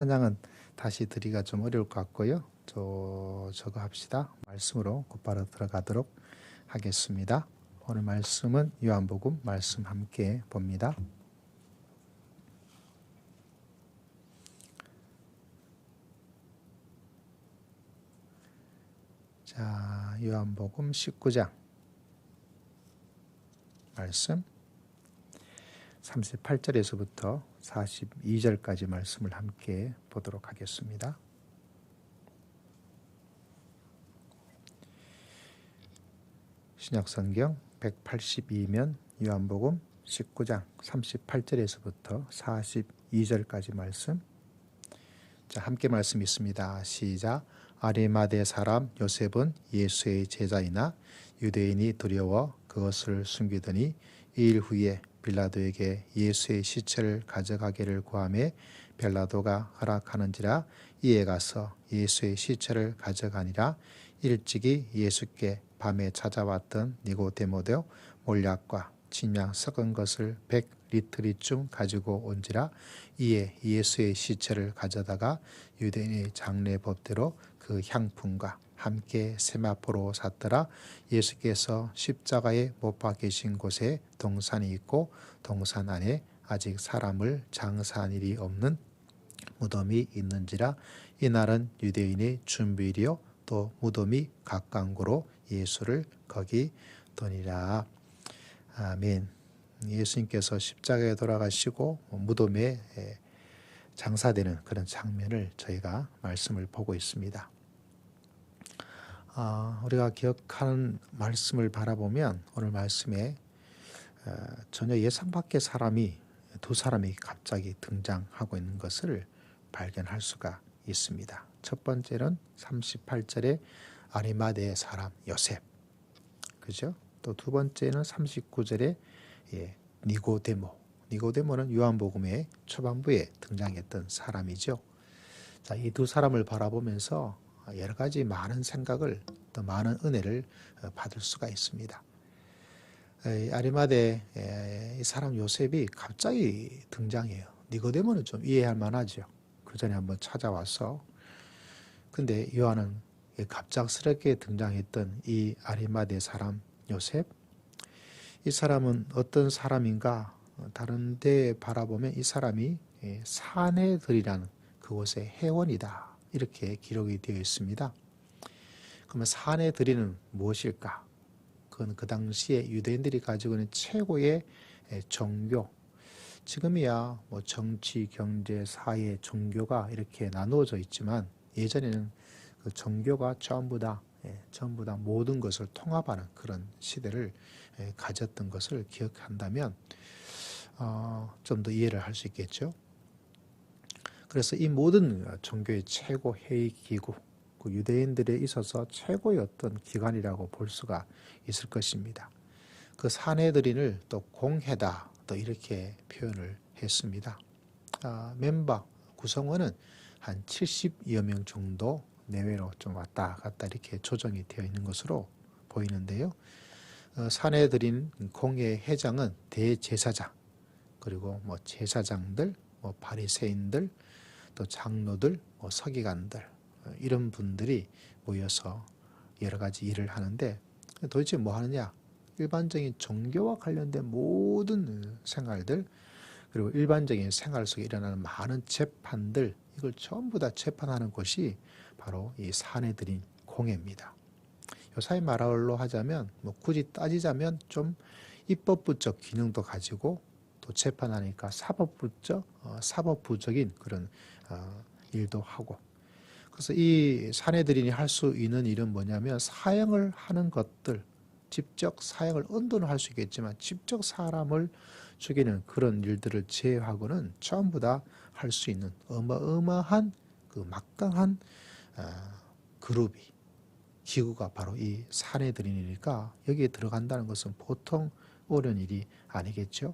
찬양은 다시 드리기가 좀 어려울 것 같고요. 저거 합시다. 말씀으로 곧바로 들어가도록 하겠습니다. 오늘 말씀은 요한복음 말씀 함께 봅니다. 자, 요한복음 19장 말씀 38절에서부터 42절까지 말씀을 함께 보도록 하겠습니다. 신약성경 182면 요한복음 19장 38절에서부터 42절까지 말씀. 자, 함께 말씀 있습니다. 시작. 아리마대 사람 요셉은 예수의 제자이나 유대인이 두려워 그것을 숨기더니 2일 후에 빌라도에게 예수의 시체를 가져가기를 구하매 빌라도가 허락하는지라 이에 가서 예수의 시체를 가져가니라. 일찍이 예수께 밤에 찾아왔던 니고데모도 몰약과 진양 섞은 것을 100리터리쯤 가지고 온지라. 이에 예수의 시체를 가져다가 유대인의 장례 법대로 그 향품과 함께 세마포로 샀더라. 예수께서 십자가에 못 박히신 곳에 동산이 있고 동산 안에 아직 사람을 장사한 일이 없는 무덤이 있는지라. 이날은 유대인의 준비일이요 또 무덤이 가까운 고로 예수를 거기 두니라. 아멘. 예수님께서 십자가에 돌아가시고 무덤에 장사되는 그런 장면을 저희가 말씀을 보고 있습니다. 우리가 기억하는 말씀을 바라보면 오늘 말씀에 전혀 예상 밖의 두 사람이 갑자기 등장하고 있는 것을 발견할 수가 있습니다. 첫 번째는 38절에 아리마대의 사람 요셉, 그죠? 또 두 번째는 39절에 니고데모. 니고데모는 요한복음의 초반부에 등장했던 사람이죠. 자, 이 두 사람을 바라보면서 여러 가지 많은 생각을 또 많은 은혜를 받을 수가 있습니다. 아리마대 이 사람 요셉이 갑자기 등장해요. 니고데모는 좀 이해할 만하죠. 그 전에 한번 찾아와서. 근데 요한은 갑작스럽게 등장했던 이 아리마대 사람 요셉, 이 사람은 어떤 사람인가? 다른 데 바라보면 이 사람이 사내들이라는 그곳의 회원이다, 이렇게 기록이 되어 있습니다. 그러면 사내들이는 무엇일까? 그건 그 당시에 유대인들이 가지고 있는 최고의 종교, 지금이야 뭐 정치, 경제, 사회, 종교가 이렇게 나누어져 있지만 예전에는 그 종교가 전부 다 모든 것을 통합하는 그런 시대를 가졌던 것을 기억한다면 좀 더 이해를 할 수 있겠죠. 그래서 이 모든 종교의 최고 회의 기구, 그 유대인들에 있어서 최고의 어떤 기관이라고 볼 수가 있을 것입니다. 그 사내들인을 또 공회다, 또 이렇게 표현을 했습니다. 멤버 구성원은 한 70여 명 정도 내외로 좀 왔다 갔다 이렇게 조정이 되어 있는 것으로 보이는데요. 사내들인 공회 회장은 대제사장, 그리고 뭐 제사장들, 뭐 바리새인들, 또 장로들, 뭐 서기관들, 이런 분들이 모여서 여러 가지 일을 하는데, 도대체 뭐 하느냐? 일반적인 종교와 관련된 모든 생활들, 그리고 일반적인 생활 속에 일어나는 많은 재판들, 이걸 전부 다 재판하는 것이 바로 이 사내들인 공회입니다. 요사이 말로 하자면 뭐 굳이 따지자면 좀 입법부적 기능도 가지고 또 재판하니까 사법부적인 그런 일도 하고, 그래서 이 사내들인이 할 수 있는 일은 뭐냐면 사형을 하는 것들, 직접 사형을 언도는 할 수 있겠지만 직접 사람을 죽이는 그런 일들을 제외하고는 전부 다 할 수 있는 어마어마한 그 막강한 그룹이, 기구가 바로 이 사내들이니까 여기에 들어간다는 것은 보통 어려운 일이 아니겠죠.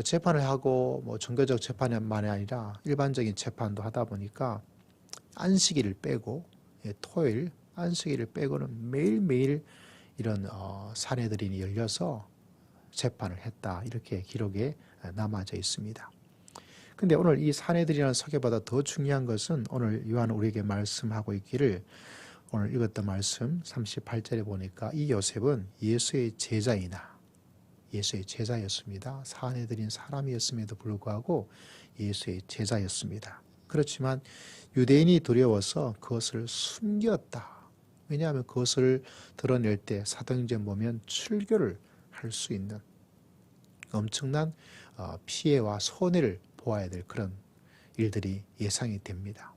재판을 하고 뭐 종교적 재판만이 아니라 일반적인 재판도 하다 보니까 안식일을 빼고 토요일 안식일을 빼고는 매일매일 이런 사내들인이 열려서 재판을 했다, 이렇게 기록에 남아져 있습니다. 근데 오늘 이 사내들이라는 소개보다 더 중요한 것은 오늘 요한은 우리에게 말씀하고 있기를 오늘 읽었던 말씀 38절에 보니까 이 요셉은 예수의 제자이나 예수의 제자였습니다. 사내들인 사람이었음에도 불구하고 예수의 제자였습니다. 그렇지만 유대인이 두려워서 그것을 숨겼다. 왜냐하면 그것을 드러낼 때 사도행전 보면 출교를 할 수 있는 엄청난 피해와 손해를 보아야 될 그런 일들이 예상이 됩니다.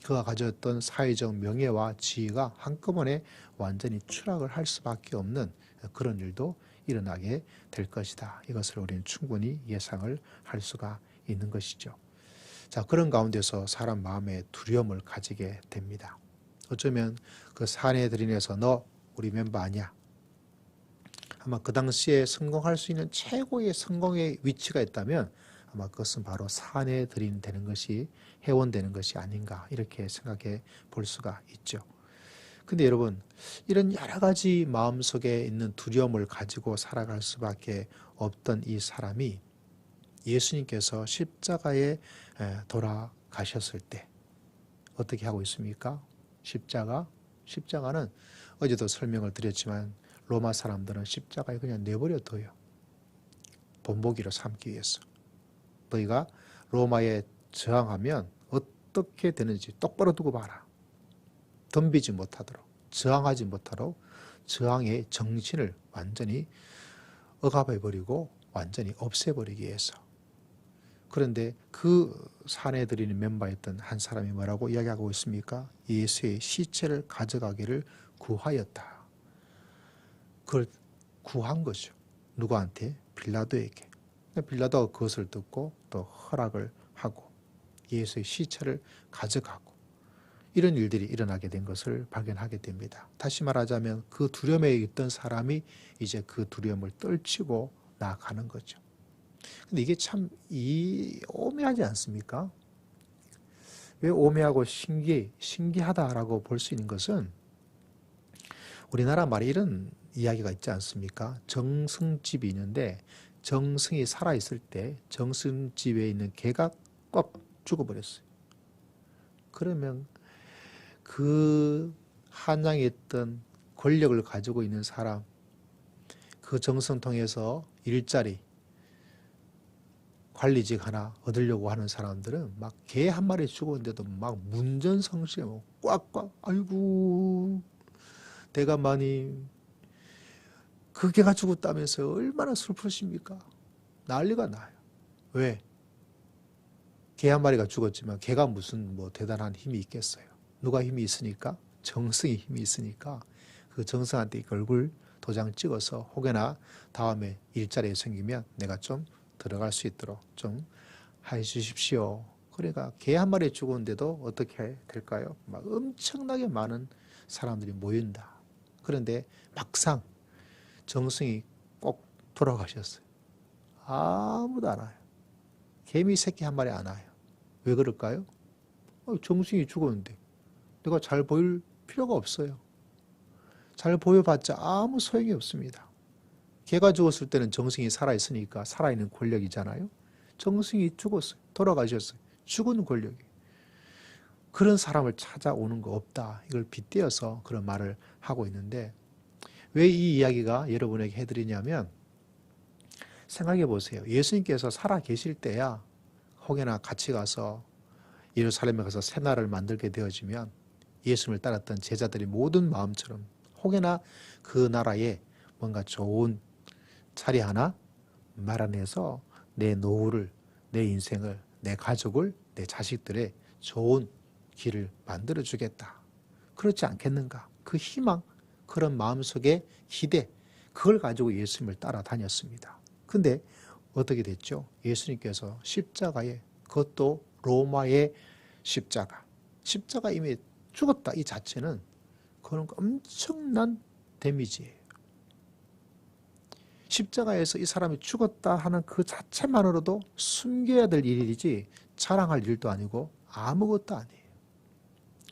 그가 가졌던 사회적 명예와 지위가 한꺼번에 완전히 추락을 할 수밖에 없는 그런 일도 일어나게 될 것이다. 이것을 우리는 충분히 예상을 할 수가 있는 것이죠. 자, 그런 가운데서 사람 마음에 두려움을 가지게 됩니다. 어쩌면 그 사내들인에서 너 우리 멤버 아니야. 아마 그 당시에 성공할 수 있는 최고의 성공의 위치가 있다면 아마 그것은 바로 사내들인 되는 것이 회원되는 것이 아닌가 이렇게 생각해 볼 수가 있죠. 근데 여러분 이런 여러 가지 마음속에 있는 두려움을 가지고 살아갈 수밖에 없던 이 사람이 예수님께서 십자가에 돌아가셨을 때 어떻게 하고 있습니까? 십자가는 어제도 설명을 드렸지만 로마 사람들은 십자가에 그냥 내버려둬요. 본보기로 삼기 위해서. 너희가 로마에 저항하면 어떻게 되는지 똑바로 두고 봐라. 덤비지 못하도록, 저항하지 못하도록 저항의 정신을 완전히 억압해버리고 완전히 없애버리기 위해서. 그런데 그 사내들인 멤버였던 한 사람이 뭐라고 이야기하고 있습니까? 예수의 시체를 가져가기를 구하였다. 그걸 구한 거죠. 누구한테? 빌라도에게. 빌라도가 그것을 듣고 또 허락을 하고 예수의 시체를 가져가고 이런 일들이 일어나게 된 것을 발견하게 됩니다. 다시 말하자면 그 두려움에 있던 사람이 이제 그 두려움을 떨치고 나아가는 거죠. 근데 이게 참 오묘하지 않습니까? 왜 오묘하고 신기하다라고 볼 수 있는 것은 우리나라 말에 이런 이야기가 있지 않습니까? 정승집이 있는데 정승이 살아있을 때 정승집에 있는 개가 꼭 죽어버렸어요. 그러면 그 한양에 있던 권력을 가지고 있는 사람, 그 정승 통해서 일자리, 관리직 하나 얻으려고 하는 사람들은 막 개 한 마리 죽었는데도 막 문전성시에 꽉꽉 아이고 대감마님 그 개가 죽었다면서 얼마나 슬프십니까? 난리가 나요. 왜? 개 한 마리가 죽었지만 개가 무슨 대단한 힘이 있겠어요. 누가 힘이 있으니까? 정승이 힘이 있으니까 그 정승한테 얼굴 도장 찍어서 혹여나 다음에 일자리에 생기면 내가 좀 들어갈 수 있도록 좀 해주십시오. 그러니까 개 한 마리 죽었는데도 어떻게 될까요? 막 엄청나게 많은 사람들이 모인다. 그런데 막상 정승이 꼭 돌아가셨어요. 아무도 안 와요. 개미 새끼 한 마리 안 와요. 왜 그럴까요? 정승이 죽었는데 내가 잘 보일 필요가 없어요. 잘 보여봤자 아무 소용이 없습니다. 개가 죽었을 때는 정승이 살아있으니까 살아있는 권력이잖아요. 정승이 죽었어요. 돌아가셨어요. 죽은 권력이. 그런 사람을 찾아오는 거 없다. 이걸 빗대어서 그런 말을 하고 있는데 왜 이 이야기가 여러분에게 해드리냐면 생각해 보세요. 예수님께서 살아 계실 때야 혹여나 같이 가서 예루살렘에 가서 새 나라를 만들게 되어지면 예수님을 따랐던 제자들이 모든 마음처럼 혹여나 그 나라에 뭔가 좋은 자리 하나 마련해서 내 노후를, 내 인생을, 내 가족을, 내 자식들의 좋은 길을 만들어 주겠다. 그렇지 않겠는가? 그 희망, 그런 마음속의 기대, 그걸 가지고 예수님을 따라다녔습니다. 근데 어떻게 됐죠? 예수님께서 십자가에, 그것도 로마의 십자가 이미 죽었다 이 자체는 그런 엄청난 데미지예요. 십자가에서 이 사람이 죽었다 하는 그 자체만으로도 숨겨야 될 일이지 자랑할 일도 아니고 아무것도 아니에요.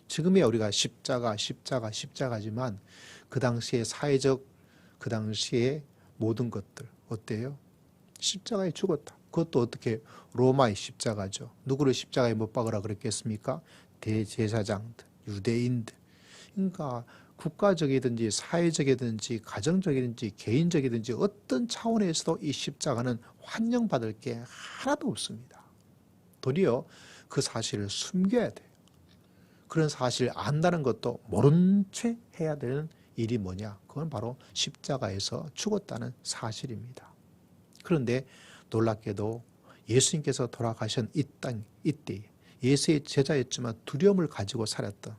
지금이야 우리가 십자가지만 그 당시의 사회적, 그 당시의 모든 것들 어때요? 십자가에 죽었다. 그것도 어떻게 로마의 십자가죠. 누구를 십자가에 못 박으라 그랬겠습니까? 대제사장들, 유대인들. 그러니까 국가적이든지 사회적이든지 가정적이든지 개인적이든지 어떤 차원에서도 이 십자가는 환영받을 게 하나도 없습니다. 도리어 그 사실을 숨겨야 돼요. 그런 사실을 안다는 것도 모른 채 해야 되는 일이 뭐냐? 그건 바로 십자가에서 죽었다는 사실입니다. 그런데 놀랍게도 예수님께서 돌아가신 이 땅, 이때 예수의 제자였지만 두려움을 가지고 살았던,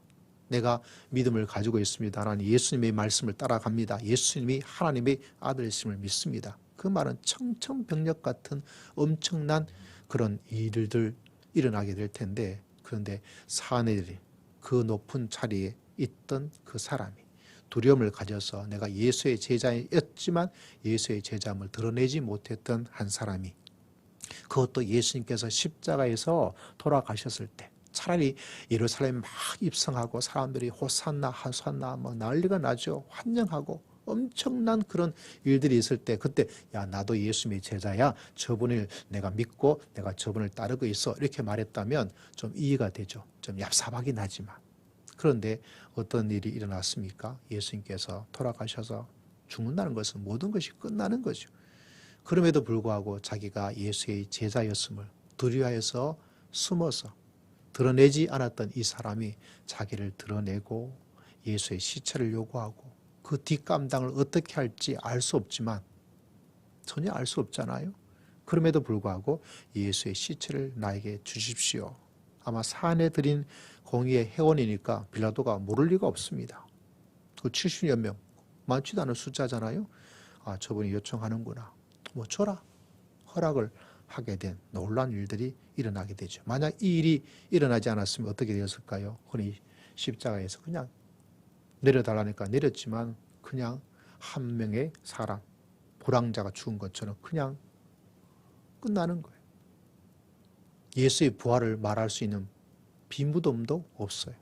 내가 믿음을 가지고 있습니다. 나는 예수님의 말씀을 따라갑니다. 예수님이 하나님의 아들이심을 믿습니다. 그 말은 청천벽력 같은 엄청난 그런 일들 일어나게 될 텐데, 그런데 사내들이 그 높은 자리에 있던 그 사람이 두려움을 가져서 내가 예수의 제자였지만 예수의 제자임을 드러내지 못했던 한 사람이, 그것도 예수님께서 십자가에서 돌아가셨을 때 차라리 예루살렘 막 입성하고 사람들이 호산나 하산나 막 난리가 나죠. 환영하고 엄청난 그런 일들이 있을 때, 그때 야 나도 예수님의 제자야, 저분을 내가 믿고 내가 저분을 따르고 있어, 이렇게 말했다면 좀 이해가 되죠. 좀 얍삽하긴 하지만. 그런데 어떤 일이 일어났습니까? 예수님께서 돌아가셔서 죽는다는 것은 모든 것이 끝나는 거죠. 그럼에도 불구하고 자기가 예수의 제자였음을 두려워해서 숨어서 드러내지 않았던 이 사람이 자기를 드러내고 예수의 시체를 요구하고 그 뒷감당을 어떻게 할지 알 수 없지만, 전혀 알 수 없잖아요. 그럼에도 불구하고 예수의 시체를 나에게 주십시오. 아마 산에 들인 공의의 회원이니까 빌라도가 모를 리가 없습니다. 그 70여 명, 많지도 않은 숫자잖아요. 아, 저분이 요청하는구나. 뭐 줘라. 허락을 하게 된 놀라운 일들이 일어나게 되죠. 만약 이 일이 일어나지 않았으면 어떻게 되었을까요? 흔히 십자가에서 그냥 내려달라니까 내렸지만 그냥 한 명의 사람, 불황자가 죽은 것처럼 그냥 끝나는 거예요. 예수의 부활을 말할 수 있는 비무덤도 없어요.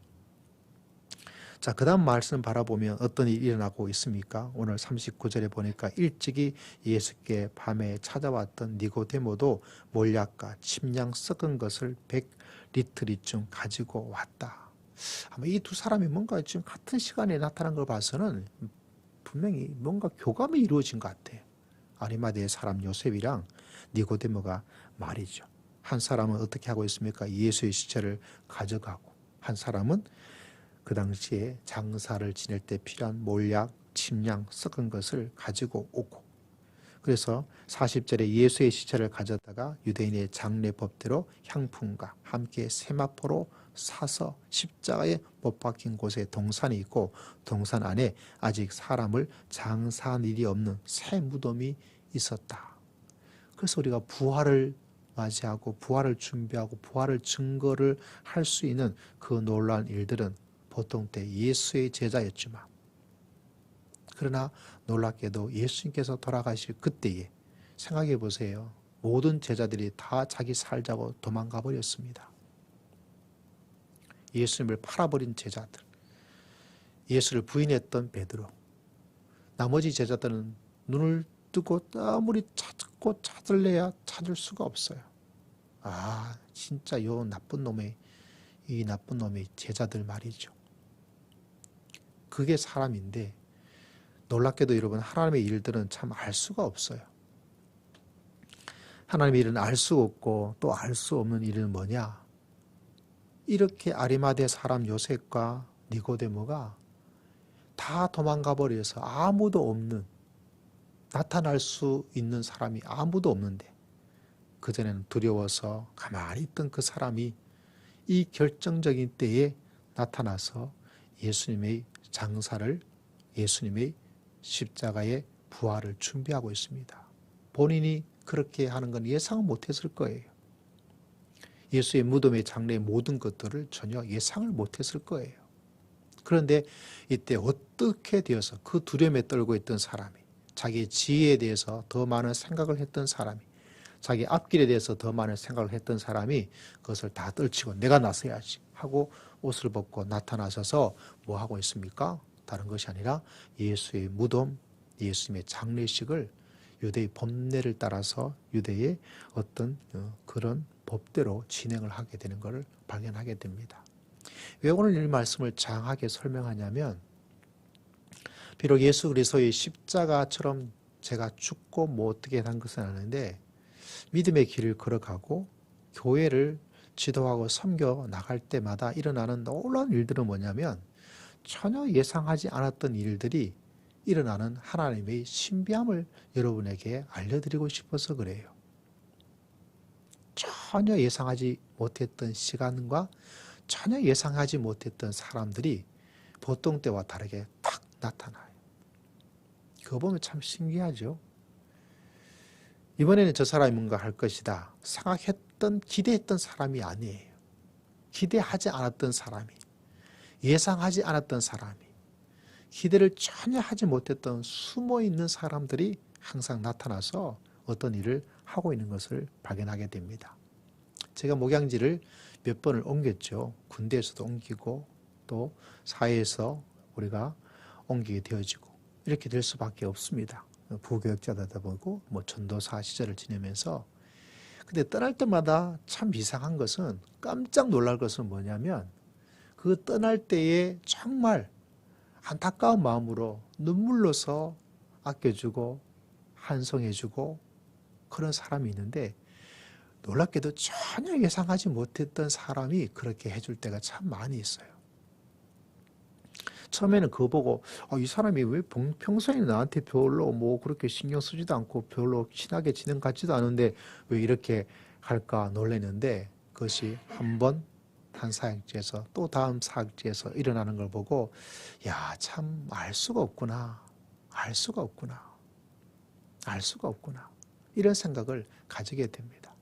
자, 그 다음 말씀 바라보면 어떤 일이 일어나고 있습니까? 오늘 39절에 보니까 일찍이 예수께 밤에 찾아왔던 니고데모도 몰약과 침량 썩은 것을 100리터리쯤 가지고 왔다. 아마 이 두 사람이 뭔가 지금 같은 시간에 나타난 걸 봐서는 분명히 뭔가 교감이 이루어진 것 같아요. 아리마대의 사람 요셉이랑 니고데모가 말이죠. 한 사람은 어떻게 하고 있습니까? 예수의 시체를 가져가고, 한 사람은 그 당시에 장사를 지낼 때 필요한 몰약, 침량, 썩은 것을 가지고 오고, 그래서 40절에 예수의 시체를 가져다가 유대인의 장례 법대로 향품과 함께 세마포로 사서 십자가에 못 박힌 곳에 동산이 있고, 동산 안에 아직 사람을 장사한 일이 없는 새 무덤이 있었다. 그래서 우리가 부활을 맞이하고 부활을 준비하고 부활을 증거를 할 수 있는 그 놀라운 일들은 보통 때 예수의 제자였지만, 그러나 놀랍게도 예수님께서 돌아가실 그때에 생각해 보세요. 모든 제자들이 다 자기 살자고 도망가 버렸습니다. 예수님을 팔아버린 제자들, 예수를 부인했던 베드로, 나머지 제자들은 눈을 뜨고 아무리 찾고 찾을래야 찾을 수가 없어요. 아, 진짜 이 나쁜 놈의 제자들 말이죠. 그게 사람인데, 놀랍게도 여러분, 하나님의 일들은 참 알 수가 없어요. 하나님의 일은 알 수 없고 또 알 수 없는 일은 뭐냐? 이렇게 아리마대 사람 요셉과 니고데모가 다 도망가 버려서 아무도 없는, 나타날 수 있는 사람이 아무도 없는데, 그전에는 두려워서 가만히 있던 그 사람이 이 결정적인 때에 나타나서 예수님의 장사를, 예수님의 십자가의 부활을 준비하고 있습니다. 본인이 그렇게 하는 건 예상은 못했을 거예요. 예수의 무덤의 장례의 모든 것들을 전혀 예상을 못했을 거예요. 그런데 이때 어떻게 되어서 그 두려움에 떨고 있던 사람이, 자기의 지혜에 대해서 더 많은 생각을 했던 사람이, 자기 앞길에 대해서 더 많은 생각을 했던 사람이 그것을 다 떨치고 내가 나서야지 하고 옷을 벗고 나타나셔서 뭐 하고 있습니까? 다른 것이 아니라 예수의 무덤, 예수님의 장례식을 유대의 법례를 따라서 유대의 어떤 그런 법대로 진행을 하게 되는 것을 발견하게 됩니다. 왜 오늘 이 말씀을 장하게 설명하냐면 비록 예수 그리스도의 십자가처럼 제가 죽고 뭐 어떻게 한 것은 아닌데 믿음의 길을 걸어가고 교회를 지도하고 섬겨 나갈 때마다 일어나는 놀라운 일들은 뭐냐면 전혀 예상하지 않았던 일들이 일어나는 하나님의 신비함을 여러분에게 알려드리고 싶어서 그래요. 전혀 예상하지 못했던 시간과 전혀 예상하지 못했던 사람들이 보통 때와 다르게 딱 나타나요. 그거 보면 참 신기하죠. 이번에는 저 사람이 뭔가 할 것이다 생각했던 기대했던 사람이 아니에요. 기대하지 않았던 사람이, 예상하지 않았던 사람이, 기대를 전혀 하지 못했던 숨어있는 사람들이 항상 나타나서 어떤 일을 하고 있는 것을 발견하게 됩니다. 제가 목양지를 몇 번을 옮겼죠. 군대에서도 옮기고 또 사회에서 우리가 옮기게 되어지고 이렇게 될 수밖에 없습니다. 부교역자다 보고 뭐 전도사 시절을 지내면서 근데 떠날 때마다 참 이상한 것은 깜짝 놀랄 것은 뭐냐면 그 떠날 때에 정말 안타까운 마음으로 눈물로서 아껴주고 한송해주고 그런 사람이 있는데 놀랍게도 전혀 예상하지 못했던 사람이 그렇게 해줄 때가 참 많이 있어요. 처음에는 그거 보고 이 사람이 왜 평소에 나한테 별로 뭐 그렇게 신경 쓰지도 않고 별로 친하게 지낸 것 같지도 않은데 왜 이렇게 할까 놀랐는데 그것이 한 사역지에서 또 다음 사역지에서 일어나는 걸 보고 야, 참 알 수가 없구나. 알 수가 없구나. 알 수가 없구나. 이런 생각을 가지게 됩니다.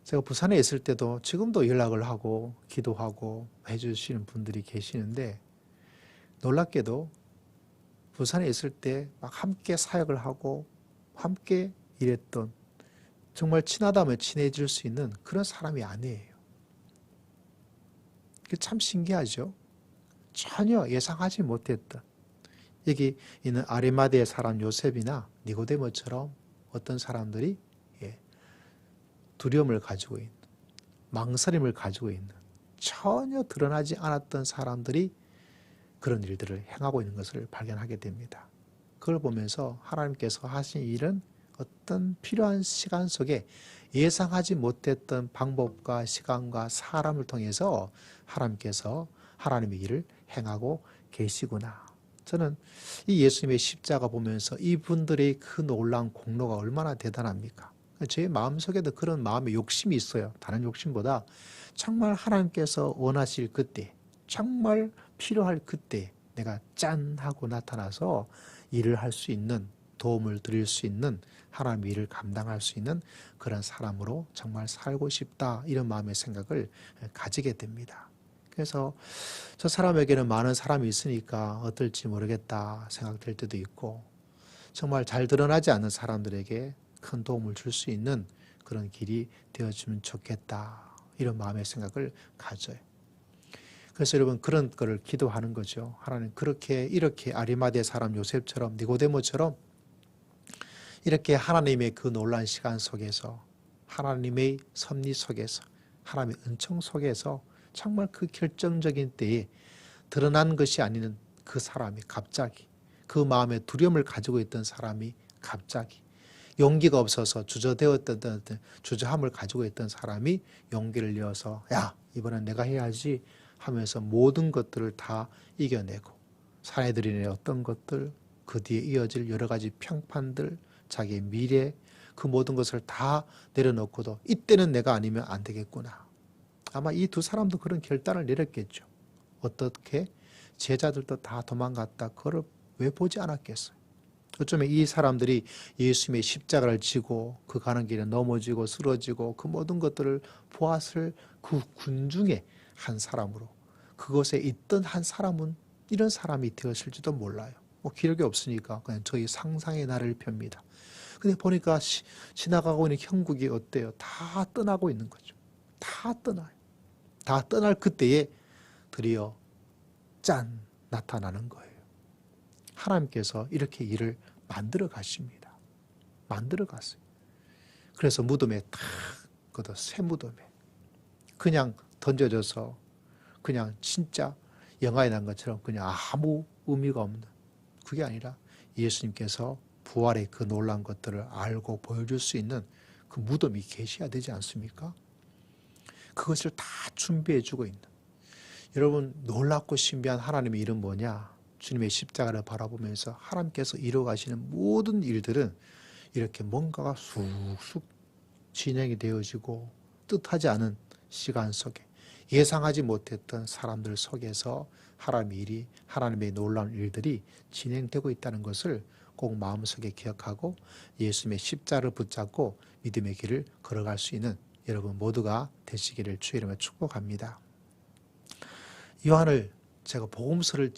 제가 부산에 있을 때도 지금도 연락을 하고 기도하고 해주시는 분들이 계시는데 놀랍게도 부산에 있을 때 막 함께 사역을 하고 함께 일했던 정말 친하다면 친해질 수 있는 그런 사람이 아니에요. 그게 참 신기하죠. 전혀 예상하지 못했던 여기 있는 아리마대의 사람 요셉이나 니고데모처럼 어떤 사람들이 두려움을 가지고 있는 망설임을 가지고 있는 전혀 드러나지 않았던 사람들이 그런 일들을 행하고 있는 것을 발견하게 됩니다. 그걸 보면서 하나님께서 하신 일은 어떤 필요한 시간 속에 예상하지 못했던 방법과 시간과 사람을 통해서 하나님께서 하나님의 일을 행하고 계시구나. 저는 이 예수님의 십자가 보면서 이분들의 그 놀라운 공로가 얼마나 대단합니까? 제 마음속에도 그런 마음의 욕심이 있어요. 다른 욕심보다 정말 하나님께서 원하실 그때, 정말 필요할 그때 내가 짠 하고 나타나서 일을 할 수 있는, 도움을 드릴 수 있는, 하나님의 일을 감당할 수 있는 그런 사람으로 정말 살고 싶다, 이런 마음의 생각을 가지게 됩니다. 그래서 저 사람에게는 많은 사람이 있으니까 어떨지 모르겠다 생각될 때도 있고 정말 잘 드러나지 않는 사람들에게 큰 도움을 줄 수 있는 그런 길이 되어주면 좋겠다, 이런 마음의 생각을 가져요. 그래서 여러분 그런 거를 기도하는 거죠. 하나님 이렇게 아리마대 사람 요셉처럼 니고데모처럼 이렇게 하나님의 그 놀라운 시간 속에서 하나님의 섭리 속에서 하나님의 은총 속에서 정말 그 결정적인 때에 드러난 것이 아닌 그 사람이 갑자기 그 마음에 두려움을 가지고 있던 사람이 갑자기 용기가 없어서 주저함을 가지고 있던 사람이 용기를 내어서 야, 이번엔 내가 해야지 하면서 모든 것들을 다 이겨내고 사내들인의 어떤 것들, 그 뒤에 이어질 여러 가지 평판들, 자기의 미래, 그 모든 것을 다 내려놓고도 이때는 내가 아니면 안 되겠구나. 아마 이 두 사람도 그런 결단을 내렸겠죠. 어떻게 제자들도 다 도망갔다. 그걸 왜 보지 않았겠어요? 어쩌면 이 사람들이 예수님의 십자가를 지고 그 가는 길에 넘어지고 쓰러지고 그 모든 것들을 보았을 그 군중의 한 사람으로 그곳에 있던 한 사람은 이런 사람이 되었을지도 몰라요. 뭐 기록이 없으니까 그냥 저희 상상의 나를 펴니다. 근데 보니까 지나가고 있는 형국이 어때요? 다 떠나고 있는 거죠. 다 떠나요. 다 떠날 그때에 드디어 짠! 나타나는 거예요. 하나님께서 이렇게 일을 만들어 가십니다. 만들어 갔어요. 그래서 무덤에 탁, 그것도 새 무덤에 그냥 던져져서 그냥 진짜 영화에 난 것처럼 그냥 아무 의미가 없는, 그게 아니라 예수님께서 부활의 그 놀라운 것들을 알고 보여줄 수 있는 그 무덤이 계셔야 되지 않습니까? 그것을 다 준비해 주고 있는, 여러분 놀랍고 신비한 하나님의 일은 뭐냐? 주님의 십자가를 바라보면서 하나님께서 이루어가시는 모든 일들은 이렇게 뭔가가 쑥쑥 진행이 되어지고 뜻하지 않은 시간 속에 예상하지 못했던 사람들 속에서 하나님의 일이, 하나님의 놀라운 일들이 진행되고 있다는 것을 꼭 마음속에 기억하고 예수님의 십자가를 붙잡고 믿음의 길을 걸어갈 수 있는 여러분 모두가 되시기를 주의 이름으로 축복합니다. 요한을 제가 복음서를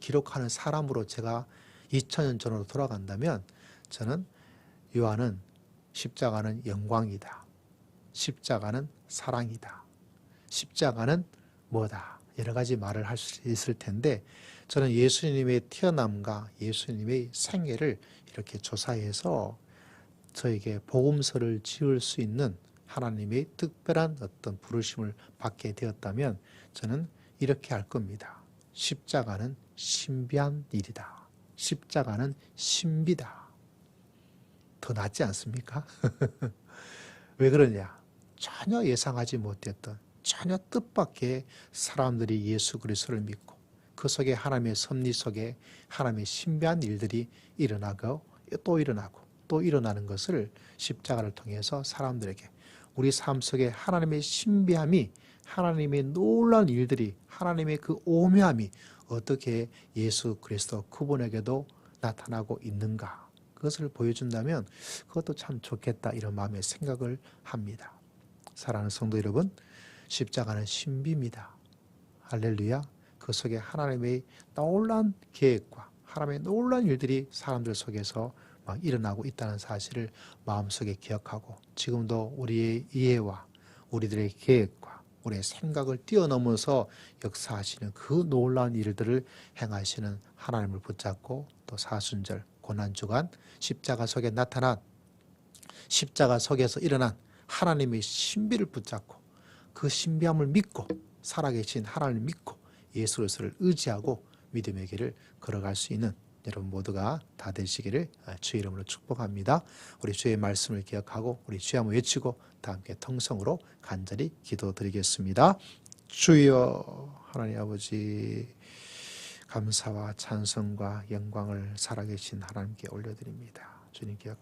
기록하는 사람으로 제가 2000년 전으로 돌아간다면 저는 요한은 십자가는 영광이다. 십자가는 사랑이다. 십자가는 뭐다. 여러 가지 말을 할 수 있을 텐데 저는 예수님의 태어남과 예수님의 생애를 이렇게 조사해서 저에게 복음서를 지을 수 있는 하나님의 특별한 어떤 부르심을 받게 되었다면 저는 이렇게 할 겁니다. 십자가는 신비한 일이다. 십자가는 신비다. 더 낫지 않습니까? 왜 그러냐? 전혀 예상하지 못했던, 전혀 뜻밖의 사람들이 예수 그리스도를 믿고 그 속에 하나님의 섭리 속에 하나님의 신비한 일들이 일어나고 또 일어나고 또 일어나는 것을 십자가를 통해서 사람들에게 우리 삶 속에 하나님의 신비함이, 하나님의 놀라운 일들이, 하나님의 그 오묘함이 어떻게 예수 그리스도 그분에게도 나타나고 있는가, 그것을 보여준다면 그것도 참 좋겠다, 이런 마음의 생각을 합니다. 사랑하는 성도 여러분, 십자가는 신비입니다. 할렐루야. 그 속에 하나님의 놀라운 계획과 하나님의 놀라운 일들이 사람들 속에서 막 일어나고 있다는 사실을 마음속에 기억하고 지금도 우리의 이해와 우리들의 계획과 우리의 생각을 뛰어넘어서 역사하시는 그 놀라운 일들을 행하시는 하나님을 붙잡고 또 사순절 고난주간 십자가 속에 나타난, 십자가 속에서 일어난 하나님의 신비를 붙잡고 그 신비함을 믿고 살아계신 하나님을 믿고 예수 그리스도를 의지하고 믿음의 길을 걸어갈 수 있는 여러분 모두가 다 되시기를 주의 이름으로 축복합니다. 우리 주의 말씀을 기억하고 우리 주의 한번 외치고 다 함께 통성으로 간절히 기도드리겠습니다. 주여 하나님 아버지, 감사와 찬송과 영광을 살아계신 하나님께 올려드립니다. 주님 기억